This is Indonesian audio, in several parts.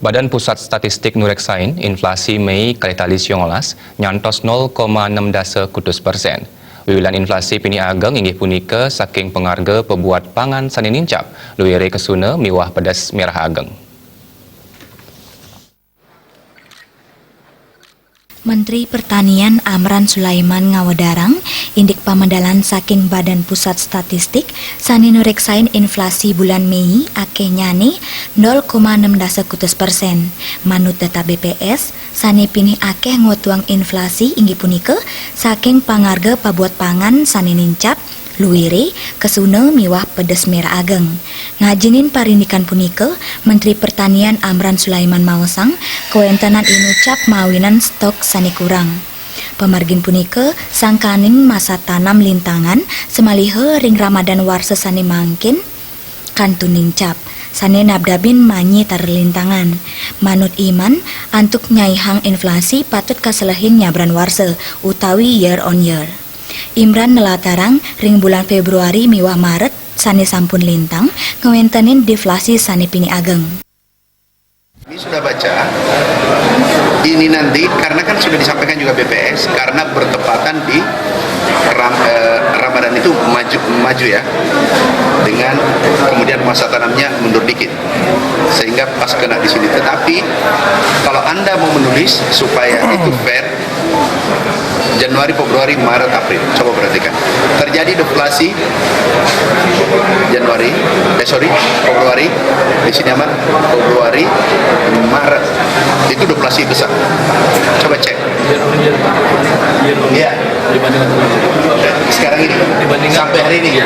Badan Pusat Statistik nureksain inflasi Mei kali tali 19 nyantos 0,6%. Wiwilan inflasi pini ageng inggih punika saking pengarga pebuat pangan sanin incap luwere kesuna miwah pedas merah ageng. Menteri Pertanian Amran Sulaiman ngawedarang indik pamandalan saking Badan Pusat Statistik sani nureksain inflasi bulan Mei akeh nyane 0,6%. Manut data BPS sani pinih akeh ngotuang inflasi inggih punika saking pangarga pabuat pangan sani nincap luwere kesuna miwah pedes merah ageng. Ngajinin parindikan punika Menteri Pertanian Amran Sulaiman maosang kewentanan inucap mawinan stok sani kurang. Pemargin punika sangkaning masa tanam lintangan semalihe ring Ramadan warsa sani mangkin kantun nincap sani nabdabin manyi tarlintangan. Manut iman antuk nyaihang inflasi patut kaselehin nyabran warsa utawi year on year. Imran nelatarang ring bulan Februari miwah Maret sani sampun lintang ngewentanin deflasi sani pini ageng. Ini sudah baca, ini nanti karena kan sudah disampaikan juga BPS karena bertepatan di Ramadan itu maju ya, dengan kemudian masa tanamnya mundur dikit sehingga pas kena di sini. Tetapi kalau Anda mau menulis supaya itu fair, Januari, Februari, Maret, April, coba perhatikan. Terjadi deflasi Februari, di sini aman, Februari, Maret, itu deflasi besar. Coba cek. Iya. Sekarang ini, sampai hari ini,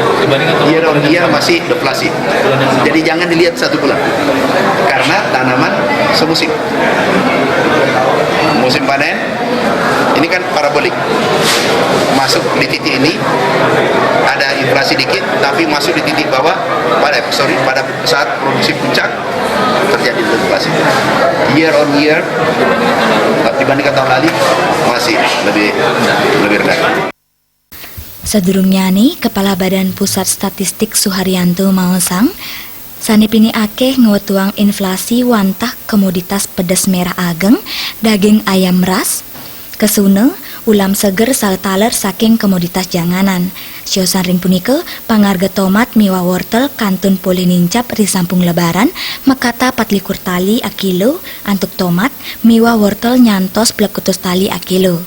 year on year masih deflasi. Jadi jangan dilihat satu bulan, karena tanaman semusim. Musim panen, ini kan parabolik, masuk di titik ini ada inflasi dikit, tapi masuk di titik bawah pada saat produksi puncak terjadi deflasi. Year on year dibandingkan tahun lalu masih lebih rendah. Sedurungnya nih, Kepala Badan Pusat Statistik Suharyanto maosang sani pini akeh ngewetuang inflasi wantah komoditas pedas merah ageng, daging ayam ras, kesuna, ulam seger saltaler saking komoditas janganan. Siosan ring punika pangarga tomat miwa wortel kantun poli nincap risampung lebaran makata 24 tali a kilo antuk tomat miwa wortel nyantos 20 tali a kilo.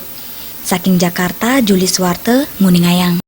Saking Jakarta, Juli Swarte, Nguningayang.